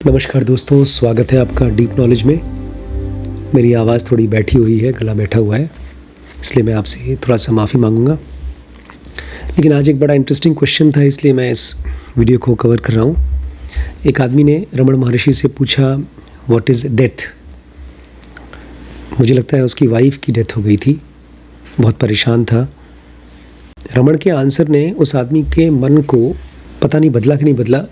नमस्कार दोस्तों, स्वागत है आपका डीप नॉलेज में। मेरी आवाज़ थोड़ी बैठी हुई है, गला बैठा हुआ है, इसलिए मैं आपसे थोड़ा सा माफ़ी मांगूंगा। लेकिन आज एक बड़ा इंटरेस्टिंग क्वेश्चन था, इसलिए मैं इस वीडियो को कवर कर रहा हूँ। एक आदमी ने रमण महर्षि से पूछा, व्हाट इज़ डेथ। मुझे लगता है उसकी वाइफ की डेथ हो गई थी, बहुत परेशान था। रमण के आंसर ने उस आदमी के मन को पता नहीं बदला कि नहीं बदला,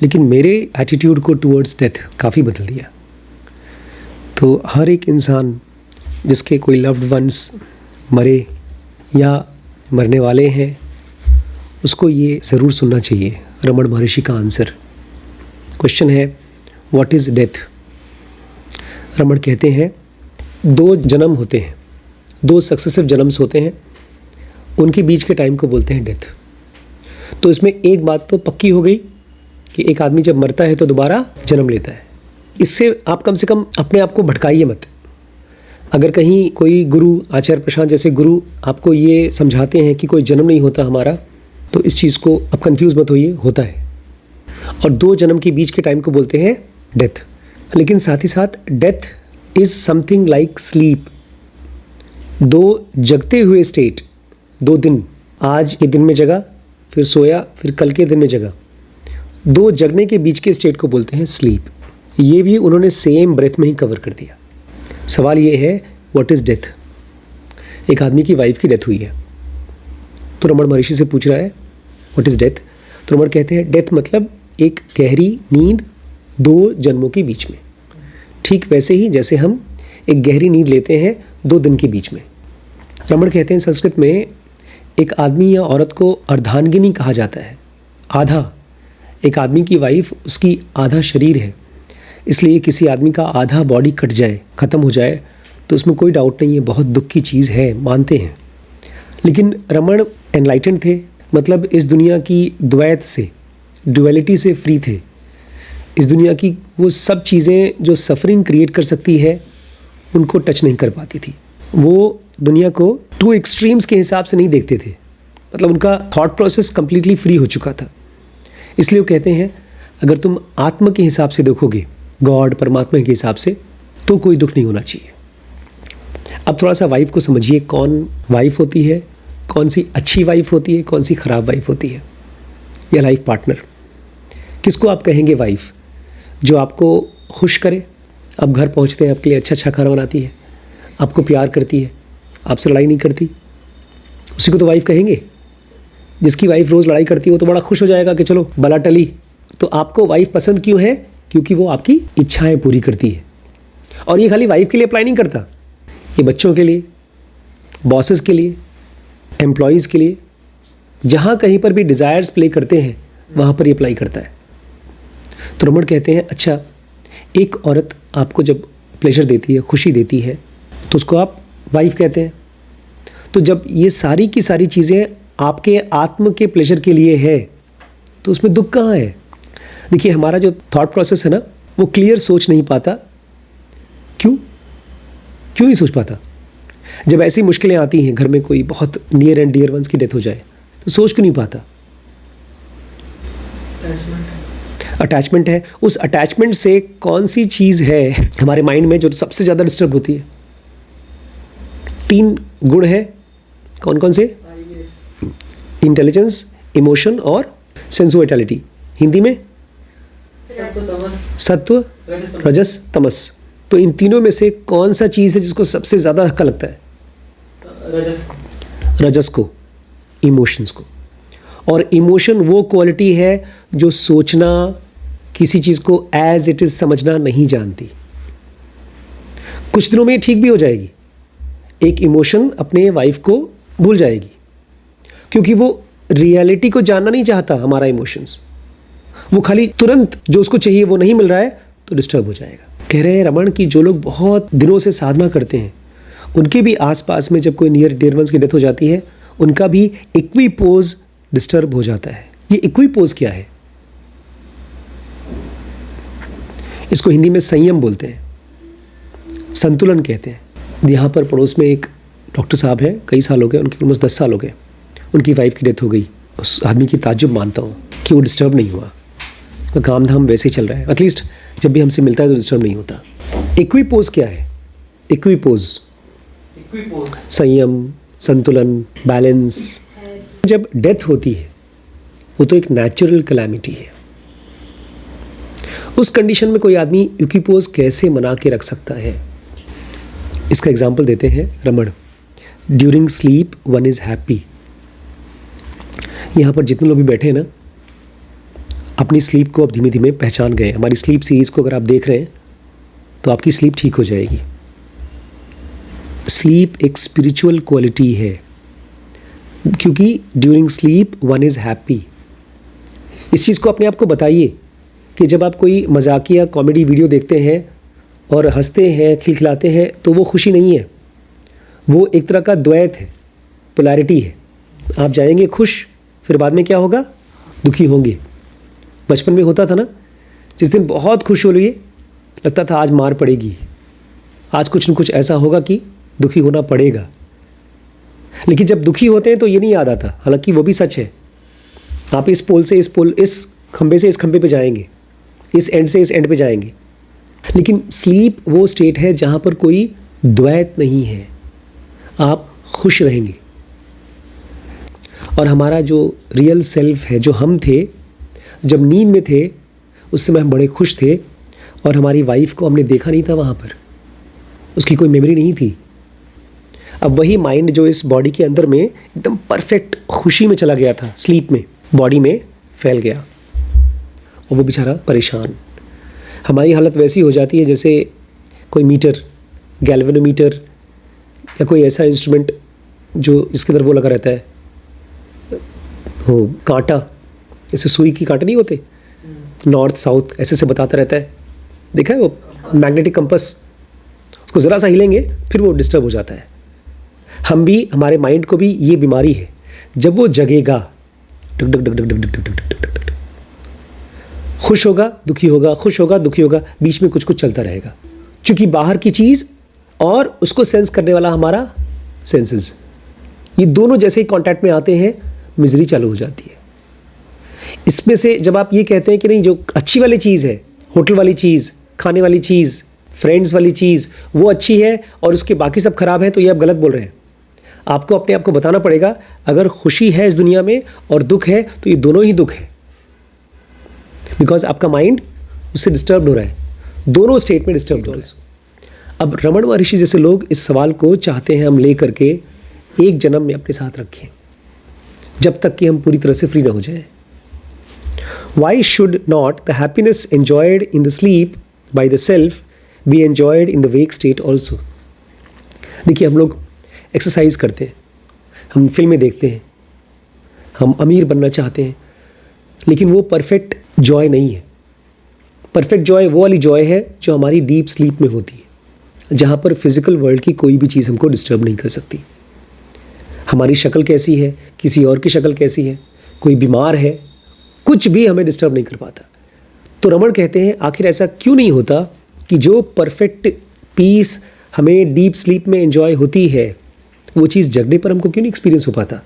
लेकिन मेरे एटीट्यूड को टुवर्ड्स डेथ काफ़ी बदल दिया। तो हर एक इंसान जिसके कोई लव्ड वंस मरे या मरने वाले हैं, उसको ये ज़रूर सुनना चाहिए रमण महर्षि का आंसर। क्वेश्चन है, व्हाट इज़ डेथ। रमण कहते हैं, दो जन्म होते हैं, दो सक्सेसिव जन्म्स होते हैं, उनके बीच के टाइम को बोलते हैं डेथ। तो इसमें एक बात तो पक्की हो गई कि एक आदमी जब मरता है तो दोबारा जन्म लेता है। इससे आप कम से कम अपने आप को भटकाइए मत। अगर कहीं कोई गुरु, आचार्य प्रशांत जैसे गुरु आपको ये समझाते हैं कि कोई जन्म नहीं होता हमारा, तो इस चीज़ को आप कंफ्यूज मत होइए, होता है। और दो जन्म के बीच के टाइम को बोलते हैं डेथ। लेकिन साथ ही साथ death is something like sleep. दो जगते हुए स्टेट, दो दिन, आज के दिन में जगा, फिर सोया, फिर कल के दिन में जगा, दो जगने के बीच के स्टेट को बोलते हैं स्लीप। ये भी उन्होंने सेम ब्रेथ में ही कवर कर दिया। सवाल ये है, व्हाट इज़ डेथ। एक आदमी की वाइफ की डेथ हुई है, तो रमण महर्षि से पूछ रहा है व्हाट इज़ डेथ। तो रमण कहते हैं, डेथ मतलब एक गहरी नींद दो जन्मों के बीच में। ठीक वैसे ही जैसे हम एक गहरी नींद लेते हैं दो दिन के बीच में। रमण कहते हैं, संस्कृत में एक आदमी या औरत को अर्धांगिनी कहा जाता है। आधा, एक आदमी की वाइफ उसकी आधा शरीर है, इसलिए किसी आदमी का आधा बॉडी कट जाए, ख़त्म हो जाए, तो उसमें कोई डाउट नहीं है, बहुत दुख की चीज़ है, मानते हैं। लेकिन रमण एनलाइटेंड थे, मतलब इस दुनिया की द्वैत से, ड्युअलिटी से फ्री थे। इस दुनिया की वो सब चीज़ें जो सफरिंग क्रिएट कर सकती है, उनको टच नहीं कर पाती थी। वो दुनिया को टू एक्सट्रीम्स के हिसाब से नहीं देखते थे, मतलब उनका थॉट प्रोसेस कंप्लीटली फ्री हो चुका था। इसलिए वो कहते हैं, अगर तुम आत्मा के हिसाब से देखोगे, गॉड परमात्मा के हिसाब से, तो कोई दुख नहीं होना चाहिए। अब थोड़ा सा वाइफ को समझिए, कौन वाइफ होती है, कौन सी अच्छी वाइफ होती है, कौन सी ख़राब वाइफ होती है, या लाइफ पार्टनर। किसको आप कहेंगे वाइफ? जो आपको खुश करे। अब घर पहुंचते हैं, आपके लिए अच्छा खाना बनाती है, आपको प्यार करती है, आपसे लड़ाई नहीं करती, उसी को तो वाइफ कहेंगे। जिसकी वाइफ रोज़ लड़ाई करती है वो तो बड़ा खुश हो जाएगा कि चलो बला टली। तो आपको वाइफ पसंद क्यों है? क्योंकि वो आपकी इच्छाएं पूरी करती है। और ये खाली वाइफ के लिए अप्लाई नहीं करता, ये बच्चों के लिए, बॉसेस के लिए, एम्प्लॉयज़ के लिए, जहाँ कहीं पर भी डिज़ायर्स प्ले करते हैं वहाँ पर ये अप्लाई करता है। तो रमण कहते हैं, अच्छा, एक औरत आपको जब प्लेजर देती है, खुशी देती है, तो उसको आप वाइफ कहते हैं। तो जब ये सारी की सारी चीज़ें आपके आत्म के प्लेजर के लिए है, तो उसमें दुख कहाँ है? देखिए, हमारा जो थॉट प्रोसेस है ना, वो क्लियर सोच नहीं पाता। क्यों नहीं सोच पाता? जब ऐसी मुश्किलें आती हैं, घर में कोई बहुत नियर एंड डियर वंस की डेथ हो जाए, तो सोच क्यों नहीं पाता? अटैचमेंट है। उस अटैचमेंट से कौन सी चीज़ है हमारे माइंड में जो सबसे ज़्यादा डिस्टर्ब होती है? 3 गुण है, कौन कौन से? इंटेलिजेंस, इमोशन और सेंसुएलिटी। हिंदी में सत्व, रजस, तमस। तो इन तीनों में से कौन सा चीज़ है जिसको सबसे ज़्यादा धक्का लगता है? रजस को, इमोशंस को। और इमोशन वो क्वालिटी है जो सोचना, किसी चीज़ को एज इट इज़ समझना नहीं जानती। कुछ दिनों में ठीक भी हो जाएगी, एक इमोशन अपने वाइफ को भूल जाएगी, क्योंकि वो रियलिटी को जानना नहीं चाहता। हमारा इमोशंस, वो खाली तुरंत जो उसको चाहिए वो नहीं मिल रहा है तो डिस्टर्ब हो जाएगा। कह रहे हैं रमण कि जो लोग बहुत दिनों से साधना करते हैं, उनके भी आसपास में जब कोई नियर डियर वंस की डेथ हो जाती है, उनका भी इक्विपोज डिस्टर्ब हो जाता है। ये इक्विपोज क्या है? इसको हिंदी में संयम बोलते हैं, संतुलन कहते हैं। यहाँ पर पड़ोस में एक डॉक्टर साहब हैं, कई साल हो गए, उनके ऑलमोस्ट 10 साल हो गए, उनकी वाइफ की डेथ हो गई। उस आदमी की ताज्जुब मानता हूँ कि वो डिस्टर्ब नहीं हुआ। तो काम धाम वैसे ही चल रहा है, एटलीस्ट जब भी हमसे मिलता है तो डिस्टर्ब नहीं होता। इक्विपोज क्या है? इक्विपोज संयम, संतुलन, बैलेंस। जब डेथ होती है वो तो एक नेचुरल कैलामिटी है, उस कंडीशन में कोई आदमी इक्विपोज कैसे बना के रख सकता है? इसका एग्जाम्पल देते हैं Raman. During sleep one is happy. यहाँ पर जितने लोग भी बैठे हैं ना, अपनी स्लीप को अब धीमे धीमे पहचान गए। हमारी स्लीप सीरीज़ को अगर आप देख रहे हैं तो आपकी स्लीप ठीक हो जाएगी। स्लीप एक स्पिरिचुअल क्वालिटी है, क्योंकि during sleep one is happy. इस चीज़ को अपने आप को बताइए कि जब आप कोई मजाकिया कॉमेडी वीडियो देखते हैं और हंसते हैं, खिलखिलाते हैं, तो वो खुशी नहीं है, वो एक तरह का द्वैत है, पोलैरिटी है। आप जाएंगे खुश, फिर बाद में क्या होगा? दुखी होंगे। बचपन में होता था ना, जिस दिन बहुत खुश हो रही है लगता था आज मार पड़ेगी, आज कुछ न कुछ ऐसा होगा कि दुखी होना पड़ेगा। लेकिन जब दुखी होते हैं तो ये नहीं याद आता, हालांकि वो भी सच है। आप इस पोल से इस पोल, इस खंबे से इस खंबे पे जाएंगे, इस एंड से इस एंड पे जाएंगे, लेकिन स्लीप वो स्टेट है जहाँ पर कोई द्वैत नहीं है, आप खुश रहेंगे। और हमारा जो रियल सेल्फ है, जो हम थे जब नींद में थे, उस समय हम बड़े खुश थे और हमारी वाइफ को हमने देखा नहीं था वहाँ पर, उसकी कोई मेमोरी नहीं थी। अब वही माइंड जो इस बॉडी के अंदर में एकदम परफेक्ट खुशी में चला गया था, स्लीप में बॉडी में फैल गया और वो बेचारा परेशान। हमारी हालत वैसी हो जाती है जैसे कोई मीटर, गैल्वेनोमीटर या कोई ऐसा इंस्ट्रूमेंट जो इसके अंदर वो लगा रहता है, वो कांटा, जैसे सुई की कांटे नहीं होते, नॉर्थ साउथ ऐसे से बताता रहता है, देखा है वो मैग्नेटिक कंपास, उसको ज़रा सा हिलेंगे फिर वो डिस्टर्ब हो जाता है। हम भी, हमारे माइंड को भी ये बीमारी है, जब वो जगेगा टक टक टक टक टक टक टक टक टक, खुश होगा दुखी होगा, खुश होगा दुखी होगा, बीच में कुछ कुछ चलता रहेगा, क्योंकि बाहर की चीज़ और उसको सेंस करने वाला हमारा सेंसेस, ये दोनों जैसे ही कांटेक्ट में आते हैं मिजरी चालू हो जाती है। इसमें से जब आप ये कहते हैं कि नहीं, जो अच्छी वाली चीज़ है, होटल वाली चीज़, खाने वाली चीज़, फ्रेंड्स वाली चीज़, वो अच्छी है और उसके बाकी सब खराब है, तो ये आप गलत बोल रहे हैं। आपको अपने आप को बताना पड़ेगा, अगर खुशी है इस दुनिया में और दुख है तो ये दोनों ही दुख है, बिकॉज आपका माइंड उससे डिस्टर्ब हो रहा है, दोनों स्टेट में डिस्टर्ब हो रहा है। अब रमण महर्षि जैसे लोग इस सवाल को चाहते हैं हम ले करके एक जन्म में अपने साथ रखें, जब तक कि हम पूरी तरह से फ्री ना हो जाएं। Why should not the happiness enjoyed in the sleep by the self be enjoyed in the wake state also? देखिए, हम लोग एक्सरसाइज करते हैं, हम फिल्में देखते हैं, हम अमीर बनना चाहते हैं, लेकिन वो परफेक्ट जॉय नहीं है। परफेक्ट जॉय वो वाली जॉय है जो हमारी डीप स्लीप में होती है, जहाँ पर फिजिकल वर्ल्ड की कोई भी चीज़ हमको डिस्टर्ब नहीं कर सकती। हमारी शक्ल कैसी है, किसी और की शक्ल कैसी है, कोई बीमार है, कुछ भी हमें डिस्टर्ब नहीं कर पाता। तो रमण कहते हैं आखिर ऐसा क्यों नहीं होता कि जो परफेक्ट पीस हमें डीप स्लीप में एंजॉय होती है, वो चीज़ जगने पर हमको क्यों नहीं एक्सपीरियंस हो पाता?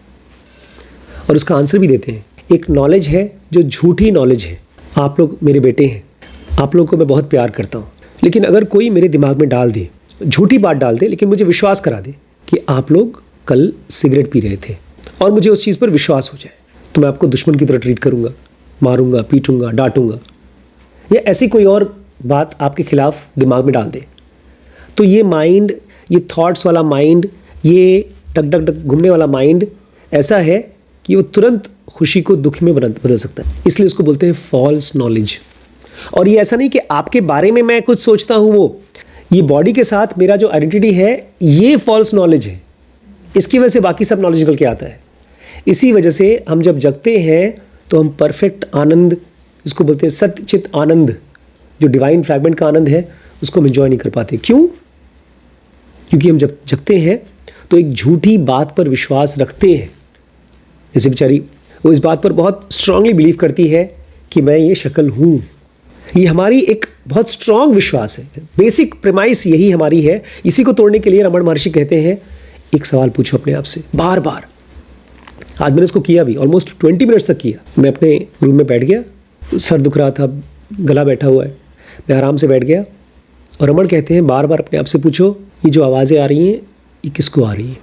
और उसका आंसर भी देते हैं। एक नॉलेज है जो झूठी नॉलेज है। आप लोग मेरे बेटे हैं, आप लोगों को मैं बहुत प्यार करता हूँ, लेकिन अगर कोई मेरे दिमाग में डाल दे, झूठी बात डाल दे, लेकिन मुझे विश्वास करा दे कि आप लोग कल सिगरेट पी रहे थे और मुझे उस चीज़ पर विश्वास हो जाए, तो मैं आपको दुश्मन की तरह ट्रीट करूँगा, मारूंगा, पीटूंगा, डांटूंगा, या ऐसी कोई और बात आपके खिलाफ दिमाग में डाल दे, तो ये माइंड, ये थॉट्स वाला माइंड, ये टक टक टक घूमने वाला माइंड ऐसा है कि वो तुरंत खुशी को दुख में बदल सकता है। इसलिए उसको बोलते हैं फॉल्स नॉलेज। और ये ऐसा नहीं कि आपके बारे में मैं कुछ सोचता हूँ, वो ये बॉडी के साथ मेरा जो आइडेंटिटी है ये फॉल्स नॉलेज है, इसकी वजह से बाकी सब नॉलेज निकल के आता है। इसी वजह से हम जब जगते हैं तो हम परफेक्ट आनंद, इसको बोलते हैं सत्य चित आनंद, जो डिवाइन फ्रैगमेंट का आनंद है, उसको हम एंजॉय नहीं कर पाते। क्यों? क्योंकि हम जब जगते हैं तो एक झूठी बात पर विश्वास रखते हैं। जैसे बेचारी वो इस बात पर बहुत स्ट्रांगली बिलीव करती है कि मैं ये शक्ल हूँ। ये हमारी एक बहुत स्ट्रांग विश्वास है, बेसिक प्रेमाइस यही हमारी है। इसी को तोड़ने के लिए रमण महर्षि कहते हैं एक सवाल पूछो अपने आप से बार बार। आज मैंने इसको किया भी, ऑलमोस्ट 20 मिनट्स तक किया। मैं अपने रूम में बैठ गया, सर दुख रहा था, गला बैठा हुआ है। मैं आराम से बैठ गया और रमन कहते हैं बार बार अपने आप से पूछो ये जो आवाज़ें आ रही हैं ये किसको आ रही हैं,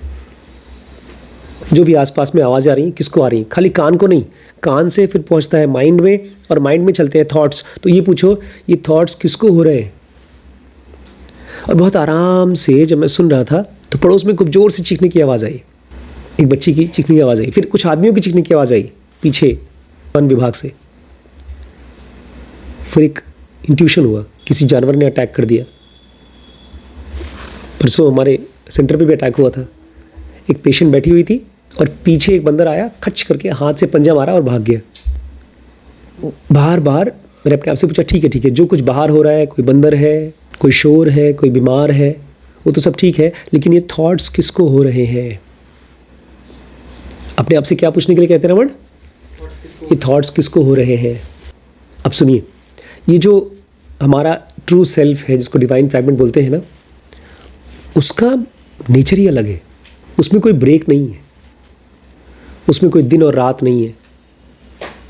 जो भी आसपास में आवाज़ें आ रही हैं किसको आ रही हैं। खाली कान को नहीं, कान से फिर पहुंचता है माइंड में और माइंड में चलते हैं थॉट्स। तो ये पूछो ये थॉट्स किसको हो रहे हैं। और बहुत आराम से जब मैं सुन रहा था तो पड़ोस में खूब जोर से चीखने की आवाज़ आई, एक बच्ची की चीखने की आवाज़ आई, फिर कुछ आदमियों की चीखने की आवाज़ आई पीछे वन विभाग से। फिर एक इंट्यूशन हुआ किसी जानवर ने अटैक कर दिया। परसों हमारे सेंटर पे भी अटैक हुआ था। एक पेशेंट बैठी हुई थी और पीछे एक बंदर आया, खच करके हाथ से पंजा मारा और भाग गया। बार बार मैंने अपने आप से पूछा ठीक है, जो कुछ बाहर हो रहा है, कोई बंदर है, कोई शोर है, कोई बीमार है, वो तो सब ठीक है, लेकिन ये थॉट्स किसको हो रहे हैं। अपने आप से क्या पूछने के लिए कहते हैं रमन, ये थॉट्स किसको हो रहे हैं। अब सुनिए, ये जो हमारा ट्रू सेल्फ है जिसको डिवाइन फ्रैगमेंट बोलते हैं ना, उसका नेचर ही अलग है। उसमें कोई ब्रेक नहीं है, उसमें कोई दिन और रात नहीं है।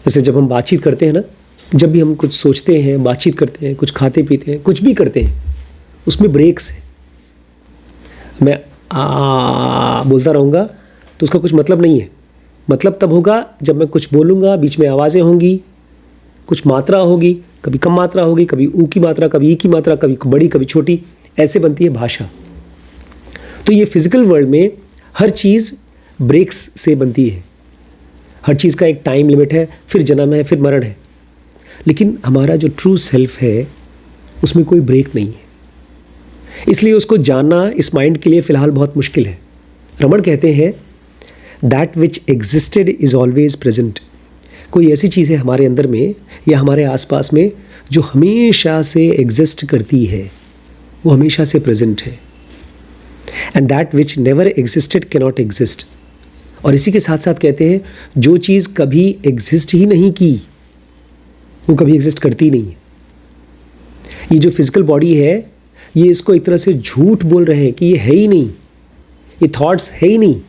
जैसे जब हम बातचीत करते हैं ना, जब भी हम कुछ सोचते हैं, बातचीत करते हैं, कुछ खाते पीते हैं, कुछ भी करते हैं, उसमें ब्रेक्स है। मैं बोलता रहूँगा तो उसका कुछ मतलब नहीं है। मतलब तब होगा जब मैं कुछ बोलूँगा, बीच में आवाज़ें होंगी, कुछ मात्रा होगी, कभी कम मात्रा होगी, कभी ऊ की मात्रा, कभी ई की मात्रा, कभी बड़ी कभी छोटी, ऐसे बनती है भाषा। तो ये फिजिकल वर्ल्ड में हर चीज़ ब्रेक्स से बनती है। हर चीज़ का एक टाइम लिमिट है, फिर जन्म है, फिर मरण है। लेकिन हमारा जो ट्रू सेल्फ है उसमें कोई ब्रेक नहीं है। इसलिए उसको जानना इस माइंड के लिए फ़िलहाल बहुत मुश्किल है। रमन कहते हैं that which existed is always present. कोई ऐसी चीज़ है हमारे अंदर में या हमारे आसपास में जो हमेशा से एग्जिस्ट करती है, वो हमेशा से प्रेजेंट है। And that which never existed cannot exist. और इसी के साथ साथ कहते हैं जो चीज़ कभी एग्जिस्ट ही नहीं की वो कभी एग्जिस्ट करती नहीं है। ये जो फिजिकल बॉडी है, ये इसको एक तरह से झूठ बोल रहे हैं कि ये है ही नहीं, ये थॉट्स है ही नहीं।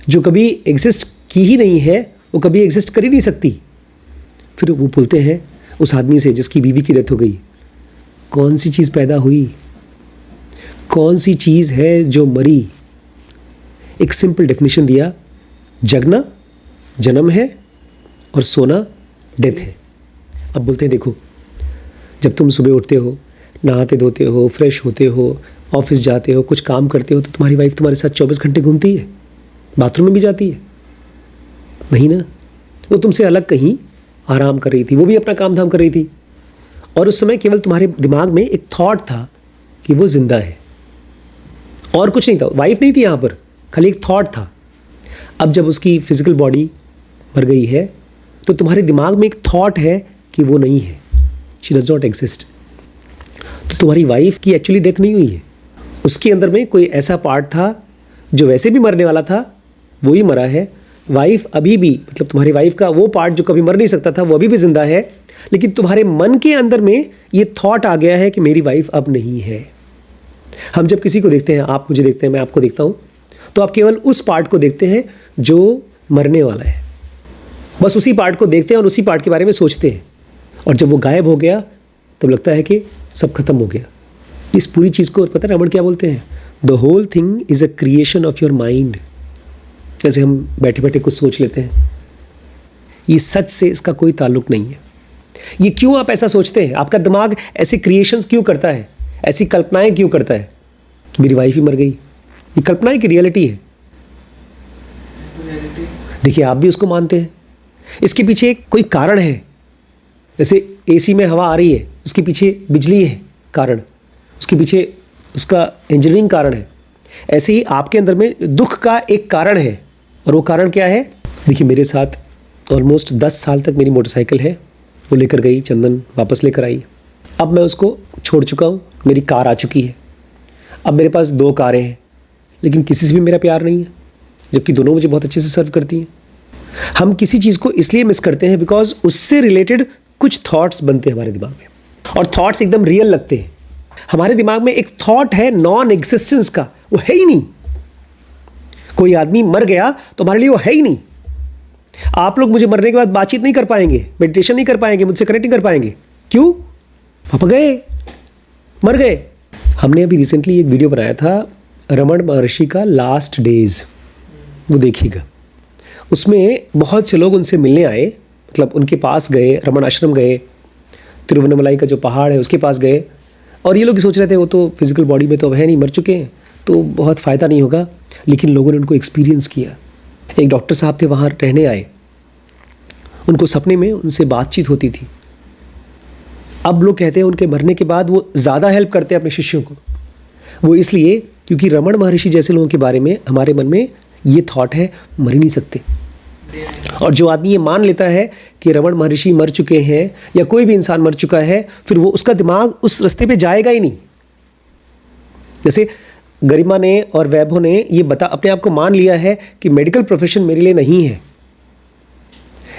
जो कभी एग्जिस्ट की ही नहीं है वो कभी एग्जिस्ट कर ही नहीं सकती। फिर वो बोलते हैं उस आदमी से जिसकी बीवी की डेथ हो गई, कौन सी चीज़ पैदा हुई, कौन सी चीज़ है जो मरी। एक सिंपल डेफिनेशन दिया, जगना जन्म है और सोना डेथ है। अब बोलते हैं देखो, जब तुम सुबह उठते हो, नहाते धोते हो, फ्रेश होते हो, ऑफिस जाते हो, कुछ काम करते हो, तो तुम्हारी वाइफ तुम्हारे साथ 24 घंटे घूमती है, बाथरूम में भी जाती है नहीं ना। वो तुमसे अलग कहीं आराम कर रही थी, वो भी अपना काम धाम कर रही थी, और उस समय केवल तुम्हारे दिमाग में एक थॉट था कि वो जिंदा है, और कुछ नहीं था। वाइफ नहीं थी यहाँ पर, खाली एक थॉट था। अब जब उसकी फिजिकल बॉडी मर गई है तो तुम्हारे दिमाग में एक थॉट है कि वो नहीं है, शी डज नॉट एग्जिस्ट। तो तुम्हारी वाइफ की एक्चुअली डेथ नहीं हुई है, उसके अंदर में कोई ऐसा पार्ट था जो वैसे भी मरने वाला था, वो ही मरा है। वाइफ अभी भी, मतलब तुम्हारी वाइफ का वो पार्ट जो कभी मर नहीं सकता था वो अभी भी जिंदा है, लेकिन तुम्हारे मन के अंदर में ये थॉट आ गया है कि मेरी वाइफ अब नहीं है। हम जब किसी को देखते हैं, आप मुझे देखते हैं, मैं आपको देखता हूँ, तो आप केवल उस पार्ट को देखते हैं जो मरने वाला है, बस उसी पार्ट को देखते हैं और उसी पार्ट के बारे में सोचते हैं। और जब वो गायब हो गया तब लगता है कि सब खत्म हो गया। इस पूरी चीज़ को पता है रमन क्या बोलते हैं, the whole thing is a creation of your mind. जैसे हम बैठे बैठे कुछ सोच लेते हैं, ये सच से इसका कोई ताल्लुक नहीं है। ये क्यों आप ऐसा सोचते हैं, आपका दिमाग ऐसे क्रिएशंस क्यों करता है, ऐसी कल्पनाएं क्यों करता है कि मेरी वाइफ ही मर गई। ये कल्पना है कि रियलिटी है। देखिए आप भी उसको मानते हैं, इसके पीछे एक कोई कारण है। जैसे एसी में हवा आ रही है, उसके पीछे बिजली है कारण, उसके पीछे उसका इंजीनियरिंग कारण है। ऐसे ही आपके अंदर में दुख का एक कारण है, और वो कारण क्या है। देखिए मेरे साथ ऑलमोस्ट 10 साल तक मेरी मोटरसाइकिल है, वो लेकर गई चंदन, वापस लेकर आई। अब मैं उसको छोड़ चुका हूँ, मेरी कार आ चुकी है। अब मेरे पास 2 कारें हैं, लेकिन किसी से भी मेरा प्यार नहीं है, जबकि दोनों मुझे बहुत अच्छे से सर्व करती हैं। हम किसी चीज़ को इसलिए मिस करते हैं बिकॉज उससे रिलेटेड कुछ थॉट्स बनते हैं हमारे दिमाग में, और थॉट्स एकदम रियल लगते हैं। हमारे दिमाग में एक थॉट है नॉन एग्जिस्टेंस का, वो है ही नहीं। कोई आदमी मर गया तो हमारे लिए वो है ही नहीं, आप लोग मुझे मरने के बाद बातचीत नहीं कर पाएंगे, मेडिटेशन नहीं कर पाएंगे, मुझसे कनेक्ट नहीं कर पाएंगे। क्यों? पापा गए, मर गए। हमने अभी रिसेंटली एक वीडियो बनाया था रमण महर्षि का लास्ट डेज, वो देखिएगा। उसमें बहुत से लोग उनसे मिलने आए, मतलब उनके पास गए, रमण आश्रम गए, तिरुवन्नमलाई का जो पहाड़ है उसके पास गए, और ये लोग सोच रहे थे वो तो फिजिकल बॉडी में तो अब है नहीं, मर चुके हैं, तो बहुत फ़ायदा नहीं होगा। लेकिन लोगों ने उनको एक्सपीरियंस किया। एक डॉक्टर साहब थे, वहाँ रहने आए, उनको सपने में उनसे बातचीत होती थी। अब लोग कहते हैं उनके मरने के बाद वो ज़्यादा हेल्प करते हैं अपने शिष्यों को। वो इसलिए क्योंकि रमण महर्षि जैसे लोगों के बारे में हमारे मन में ये थॉट है, मर ही नहीं सकते। और जो आदमी ये मान लेता है कि रमण महर्षि मर चुके हैं या कोई भी इंसान मर चुका है, फिर वो उसका दिमाग उस रास्ते पे जाएगा ही नहीं। जैसे गरिमा ने और वैभव ने ये अपने आप को मान लिया है कि मेडिकल प्रोफेशन मेरे लिए नहीं है,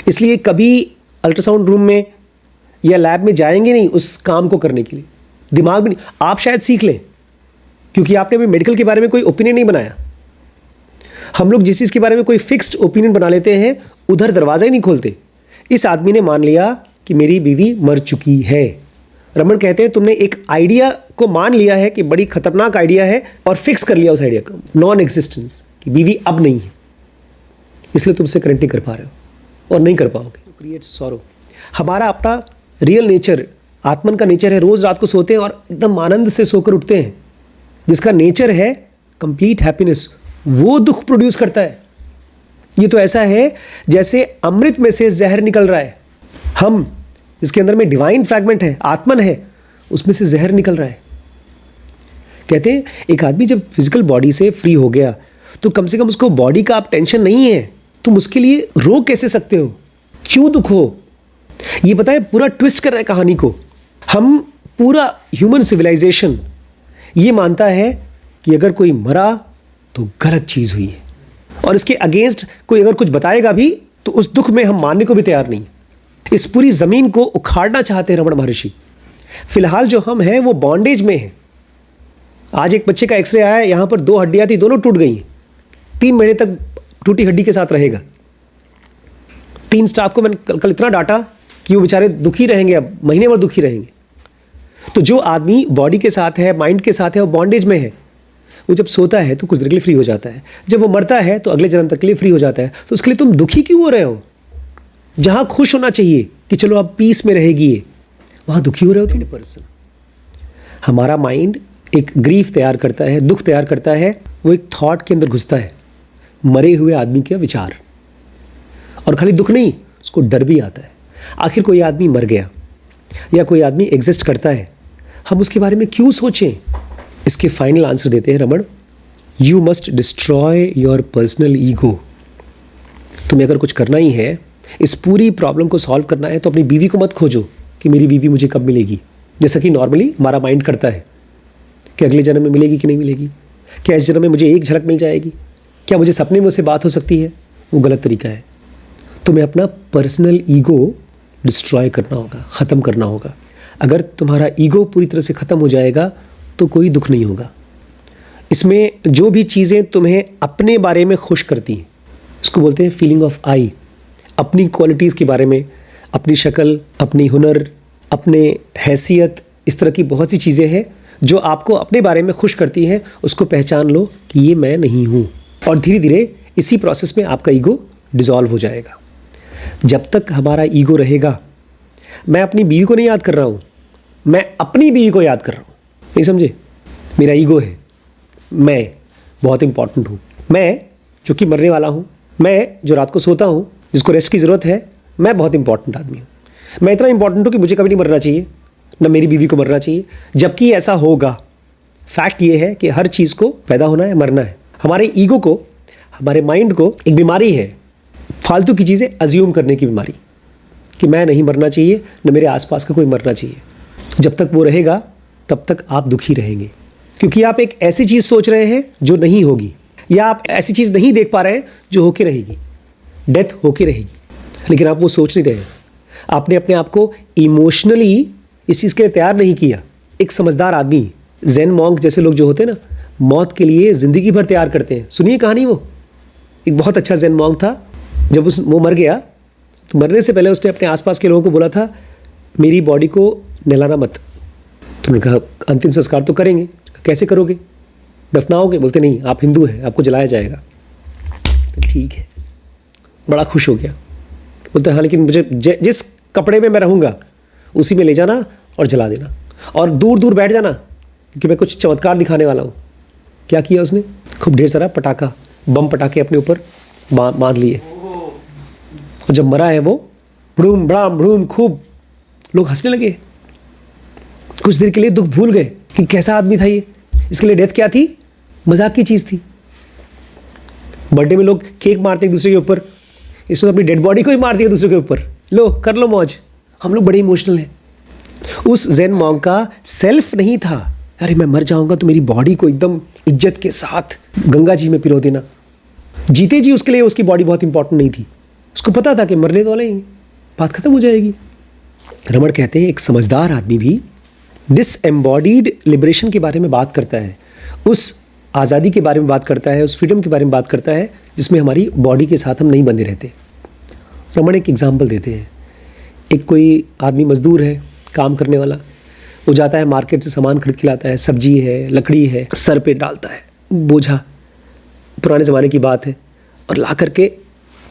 इसलिए कभी अल्ट्रासाउंड रूम में या लैब में जाएंगे नहीं उस काम को करने के लिए। दिमाग भी नहीं। आप शायद सीख लें क्योंकि आपने अभी मेडिकल के बारे में कोई ओपिनियन नहीं बनाया। हम लोग जिस चीज़ के बारे में कोई फिक्स्ड ओपिनियन बना लेते हैं, उधर दरवाज़ा ही नहीं खोलते। इस आदमी ने मान लिया कि मेरी बीवी मर चुकी है। रमन कहते हैं तुमने एक आइडिया को मान लिया है कि बड़ी खतरनाक आइडिया है और फिक्स कर लिया उस आइडिया को, नॉन एग्जिस्टेंस, कि बीवी अब नहीं है, इसलिए तुमसे कनेक्ट नहीं कर पा रहे हो और नहीं कर पाओगे। Creates sorrow. हमारा अपना रियल नेचर, आत्मन का नेचर है, रोज़ रात को सोते हैं और एकदम आनंद से सोकर उठते हैं, जिसका नेचर है कंप्लीट हैप्पीनेस, वो दुख प्रोड्यूस करता है। ये तो ऐसा है जैसे अमृत में से जहर निकल रहा है। हम जिसके अंदर में डिवाइन फ्रैगमेंट है, आत्मन है, उसमें से जहर निकल रहा है। कहते हैं एक आदमी जब फिजिकल बॉडी से फ्री हो गया तो कम से कम उसको बॉडी का आप टेंशन नहीं है, तुम उसके लिए रोक कैसे सकते हो, क्यों दुख हो। ये पता है पूरा ट्विस्ट कर रहा है कहानी को। हम पूरा ह्यूमन सिविलाइजेशन ये मानता है कि अगर कोई मरा तो गलत चीज़ हुई है, और इसके अगेंस्ट कोई अगर कुछ बताएगा भी तो उस दुख में हम मानने को भी तैयार नहीं। इस पूरी ज़मीन को उखाड़ना चाहते हैं रमण महर्षि। फिलहाल जो हम हैं वो बॉन्डेज में हैं। आज एक बच्चे का एक्सरे आया है, यहाँ पर 2 हड्डियाँ थी, दोनों टूट गई हैं। 3 महीने तक टूटी हड्डी के साथ रहेगा। 3 स्टाफ को मैंने कल इतना डांटा कि वो बेचारे दुखी रहेंगे, अब महीने भर दुखी रहेंगे। तो जो आदमी बॉडी के साथ है, माइंड के साथ है, वो बॉन्डेज में है। वो जब सोता है तो कुछ देर के लिए फ्री हो जाता है, जब वो मरता है तो अगले जन्म तक के लिए फ्री हो जाता है। तो उसके लिए तुम दुखी क्यों हो रहे हो? जहाँ खुश होना चाहिए कि चलो अब पीस में रहेगी ये, वहाँ दुखी हो रहे हो तुम। पर्सन, हमारा माइंड एक ग्रीफ तैयार करता है, दुख तैयार करता है, वो एक थॉट के अंदर घुसता है, मरे हुए आदमी का विचार। और खाली दुख नहीं, उसको डर भी आता है। आखिर कोई आदमी मर गया या कोई आदमी एग्जिस्ट करता है, हम उसके बारे में क्यों सोचें? इसके फाइनल आंसर देते हैं Raman, you must destroy your personal ego. तुम्हें अगर कुछ करना ही है, इस पूरी प्रॉब्लम को सॉल्व करना है, तो अपनी बीवी को मत खोजो कि मेरी बीवी मुझे कब मिलेगी, जैसा कि नॉर्मली हमारा माइंड करता है कि अगले जन्म में मिलेगी कि नहीं मिलेगी, क्या इस जन्म में मुझे एक झलक मिल जाएगी, क्या मुझे सपने में उससे बात हो सकती है। वो गलत तरीका है। तुम्हें अपना पर्सनल ईगो डिस्ट्रॉय करना होगा, ख़त्म करना होगा। अगर तुम्हारा ईगो पूरी तरह से ख़त्म हो जाएगा तो कोई दुख नहीं होगा। इसमें जो भी चीज़ें तुम्हें अपने बारे में खुश करती हैं, इसको बोलते हैं फीलिंग ऑफ आई। अपनी क्वालिटीज़ के बारे में, अपनी शक्ल, अपनी हुनर, अपने हैसियत, इस तरह की बहुत सी चीज़ें हैं जो आपको अपने बारे में खुश करती हैं। उसको पहचान लो कि ये मैं नहीं हूँ, और धीरे धीरे इसी प्रोसेस में आपका ईगो डिज़ोल्व हो जाएगा। जब तक हमारा ईगो रहेगा, मैं अपनी बीवी को नहीं याद कर रहा हूँ, मैं अपनी बीवी को याद कर रहा हूँ, नहीं समझे? मेरा ईगो है, मैं बहुत इंपॉर्टेंट हूँ, मैं जो कि मरने वाला हूँ, मैं जो रात को सोता हूँ, जिसको रेस्ट की ज़रूरत है, मैं बहुत इंपॉर्टेंट आदमी हूँ। मैं इतना इंपॉर्टेंट हूँ कि मुझे कभी नहीं मरना चाहिए, ना मेरी बीवी को मरना चाहिए। जबकि ऐसा होगा। फैक्ट ये है कि हर चीज़ को पैदा होना है, मरना है। हमारे ईगो को, हमारे माइंड को एक बीमारी है, फालतू की चीज़ें अज्यूम करने की बीमारी, कि मैं नहीं मरना चाहिए, न मेरे आसपास का कोई मरना चाहिए। जब तक वो रहेगा तब तक आप दुखी रहेंगे, क्योंकि आप एक ऐसी चीज़ सोच रहे हैं जो नहीं होगी, या आप ऐसी चीज़ नहीं देख पा रहे हैं जो होके रहेगी, डेथ होके रहेगी, लेकिन आप वो सोच नहीं रहे हैं। आपने अपने आप को इमोशनली इस चीज़ के लिए तैयार नहीं किया। एक समझदार आदमी, ज़ेन मॉन्क जैसे लोग जो होते हैं ना, मौत के लिए ज़िंदगी भर तैयार करते हैं। सुनिए कहानी। वो एक बहुत अच्छा ज़ेन मॉन्क था, जब वो मर गया तो मरने से पहले उसने अपने आसपास के लोगों को बोला था मेरी बॉडी को नहलाना मत। तो उन्होंने कहा अंतिम संस्कार तो करेंगे। कैसे करोगे, दफनाओगे? बोलते नहीं, आप हिंदू हैं, आपको जलाया जाएगा। तो ठीक है, बड़ा खुश हो गया। बोलते हाँ लेकिन मुझे जिस कपड़े में मैं रहूँगा उसी में ले जाना और जला देना, और दूर दूर बैठ जाना क्योंकि मैं कुछ चमत्कार दिखाने वाला हूँ। क्या किया उसने? खूब ढेर सारा पटाखा, बम पटाखे अपने ऊपर बांध लिए, और जब मरा है वो भड़ूम भड़ाम भड़ूम, खूब लोग हंसने लगे। कुछ देर के लिए दुख भूल गए कि कैसा आदमी था ये, इसके लिए डेथ क्या थी? मजाक की चीज़ थी। बर्थडे में लोग केक मारते एक दूसरे के ऊपर, इसने अपनी डेड बॉडी को ही मार दिया दूसरे के ऊपर। लो कर लो मौज। हम लोग बड़े इमोशनल हैं। उस ज़ेन मॉन्क का सेल्फ नहीं था, अरे मैं मर जाऊंगा तो मेरी बॉडी को एकदम इज्जत के साथ गंगा जी में पिरो देना। जीते जी उसके लिए उसकी बॉडी बहुत इंपॉर्टेंट नहीं थी। उसको पता था कि मरने तो वाले ही, बात खत्म हो जाएगी। रमण कहते हैं एक समझदार आदमी भी डिसएम्बॉडीड लिबरेशन के बारे में बात करता है, उस आज़ादी के बारे में बात करता है, उस फ्रीडम के बारे में बात करता है जिसमें हमारी बॉडी के साथ हम नहीं बंधे रहते। रमण एक एग्जाम्पल देते हैं। एक कोई आदमी मजदूर है, काम करने वाला, वो जाता है मार्केट से सामान खरीद के लाता है, सब्जी है, लकड़ी है, सर पे डालता है बोझा, पुराने ज़माने की बात है, और ला करके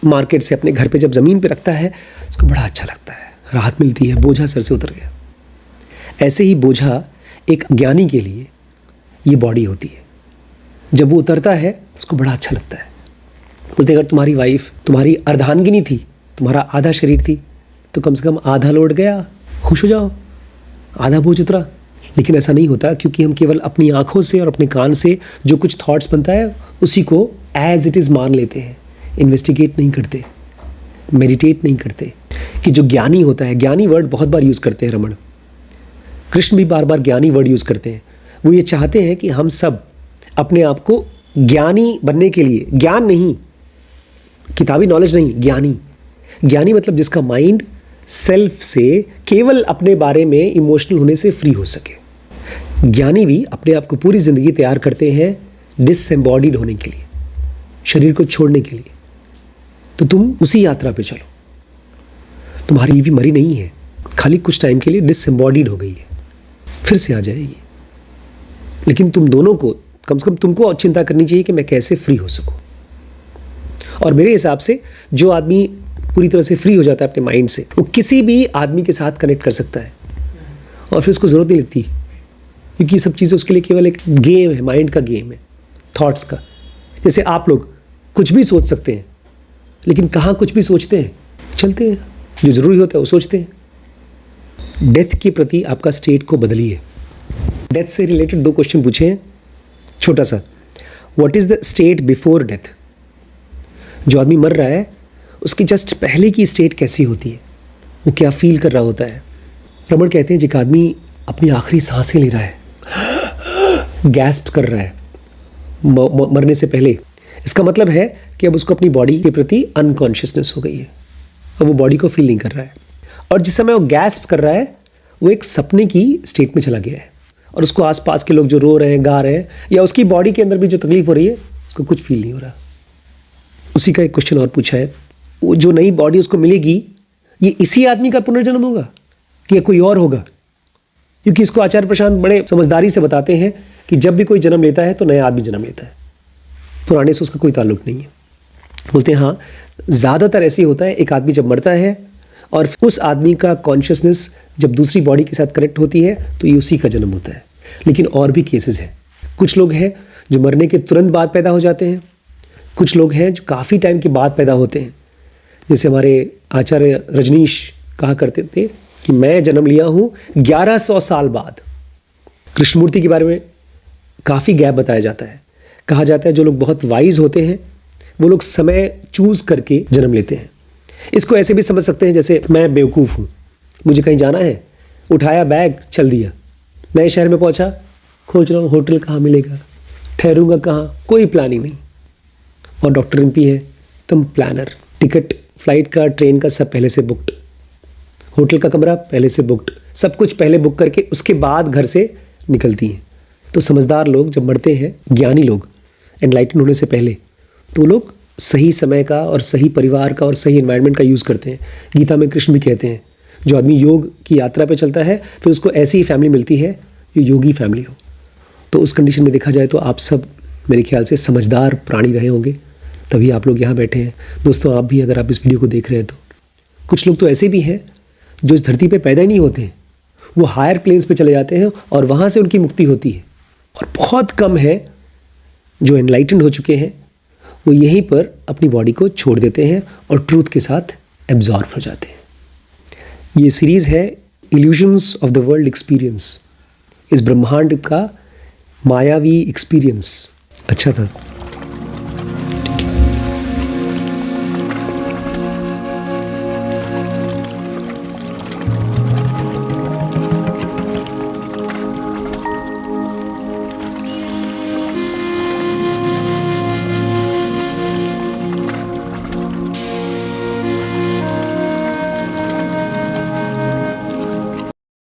मार्केट से अपने घर पे जब ज़मीन पे रखता है उसको बड़ा अच्छा लगता है, राहत मिलती है, बोझा सर से उतर गया। ऐसे ही बोझा एक ज्ञानी के लिए ये बॉडी होती है। जब वो उतरता है उसको बड़ा अच्छा लगता है। बोलते अगर तुम्हारी वाइफ तुम्हारी अर्धांगिनी थी, तुम्हारा आधा शरीर थी, तो कम से कम आधा लोड गया, खुश हो जाओ, आधा बोझ उतरा। लेकिन ऐसा नहीं होता, क्योंकि हम केवल अपनी आँखों से और अपने कान से जो कुछ थॉट्स बनता है उसी को एज इट इज़ मान लेते हैं, इन्वेस्टिगेट नहीं करते, मेडिटेट नहीं करते। कि जो ज्ञानी होता है, ज्ञानी वर्ड बहुत बार यूज़ करते हैं रमण, कृष्ण भी बार बार ज्ञानी वर्ड यूज़ करते हैं। वो ये चाहते हैं कि हम सब अपने आप को ज्ञानी बनने के लिए, ज्ञान नहीं, किताबी नॉलेज नहीं, ज्ञानी। ज्ञानी मतलब जिसका माइंड सेल्फ से, केवल अपने बारे में इमोशनल होने से फ्री हो सके। ज्ञानी भी अपने आप को पूरी ज़िंदगी तैयार करते हैं डिसएम्बॉडीड होने के लिए, शरीर को छोड़ने के लिए। तो तुम उसी यात्रा पे चलो। तुम्हारी भी मरी नहीं है, खाली कुछ टाइम के लिए डिसएम्बॉडीड हो गई है, फिर से आ जाएगी। लेकिन तुम दोनों को, कम से कम तुमको चिंता करनी चाहिए कि मैं कैसे फ्री हो सकूं। और मेरे हिसाब से जो आदमी पूरी तरह से फ्री हो जाता है अपने माइंड से, वो किसी भी आदमी के साथ कनेक्ट कर सकता है, और फिर उसको ज़रूरत नहीं लगती, क्योंकि ये सब चीज़ें उसके लिए केवल एक गेम है, माइंड का गेम है, थॉट्स का। जैसे आप लोग कुछ भी सोच सकते हैं, लेकिन कहाँ कुछ भी सोचते हैं, चलते हैं, जो ज़रूरी होता है वो सोचते हैं। डेथ के प्रति आपका स्टेट को बदलिए। डेथ से रिलेटेड 2 क्वेश्चन पूछे हैं, छोटा सा। What is the state before death? जो आदमी मर रहा है उसकी जस्ट पहले की स्टेट कैसी होती है, वो क्या फील कर रहा होता है? रमण कहते हैं जो आदमी अपनी आखिरी सांसें ले रहा है, गैस्प कर रहा है मरने से पहले, इसका मतलब है कि अब उसको अपनी बॉडी के प्रति अनकॉन्शियसनेस हो गई है, अब वो बॉडी को फील नहीं कर रहा है। और जिस समय वो गैस्प कर रहा है वो एक सपने की स्टेट में चला गया है, और उसको आसपास के लोग जो रो रहे हैं, गा रहे हैं, या उसकी बॉडी के अंदर भी जो तकलीफ हो रही है, उसको कुछ फील नहीं हो रहा। उसी का एक क्वेश्चन और पूछा है, वो जो नई बॉडी उसको मिलेगी, ये इसी आदमी का पुनर्जन्म होगा कि कोई और होगा? क्योंकि इसको आचार्य प्रशांत बड़े समझदारी से बताते हैं कि जब भी कोई जन्म लेता है तो नया आदमी जन्म लेता है, पुराने से उसका कोई ताल्लुक नहीं है। बोलते हैं हाँ, ज़्यादातर ऐसे ही होता है, एक आदमी जब मरता है और उस आदमी का कॉन्शियसनेस जब दूसरी बॉडी के साथ कनेक्ट होती है तो ये उसी का जन्म होता है। लेकिन और भी केसेस हैं। कुछ लोग हैं जो मरने के तुरंत बाद पैदा हो जाते हैं, कुछ लोग हैं जो काफ़ी टाइम के बाद पैदा होते हैं। जैसे हमारे आचार्य रजनीश कहा करते थे कि मैं जन्म लिया हूँ 1100 साल बाद। कृष्णमूर्ति के बारे में काफ़ी गैप बताया जाता है। कहा जाता है जो लोग बहुत वाइज होते हैं वो लोग समय चूज़ करके जन्म लेते हैं। इसको ऐसे भी समझ सकते हैं जैसे मैं बेवकूफ़ हूँ, मुझे कहीं जाना है, उठाया बैग, चल दिया, नए शहर में पहुँचा, खोज रहा हूँ होटल कहाँ मिलेगा, ठहरूंगा कहाँ, कोई प्लानिंग नहीं। और डॉक्टर एमपी है, तुम प्लानर, टिकट फ्लाइट का, ट्रेन का सब पहले से बुकड, होटल का कमरा पहले से बुकड, सब कुछ पहले बुक करके उसके बाद घर से निकलती हैं। तो समझदार लोग जब मरते हैं, ज्ञानी लोग, एनलाइटन होने से पहले, तो लोग सही समय का और सही परिवार का और सही एनवायरनमेंट का यूज़ करते हैं। गीता में कृष्ण भी कहते हैं, जो आदमी योग की यात्रा पे चलता है फिर उसको ऐसी ही फैमिली मिलती है जो योगी फैमिली हो। तो उस कंडीशन में देखा जाए तो आप सब मेरे ख्याल से समझदार प्राणी रहे होंगे, तभी आप लोग यहाँ बैठे हैं। दोस्तों, आप भी अगर आप इस वीडियो को देख रहे हैं तो कुछ लोग तो ऐसे भी हैं जो इस धरती पे पैदा ही नहीं होते हैं, वो हायर प्लेन्स पे चले जाते हैं और वहाँ से उनकी मुक्ति होती है। और बहुत कम है जो एनलाइटेंड हो चुके हैं, वो यहीं पर अपनी बॉडी को छोड़ देते हैं और ट्रूथ के साथ एब्जॉर्ब हो जाते हैं। ये सीरीज़ है illusions of the world experience, इस ब्रह्मांड का मायावी एक्सपीरियंस। अच्छा था।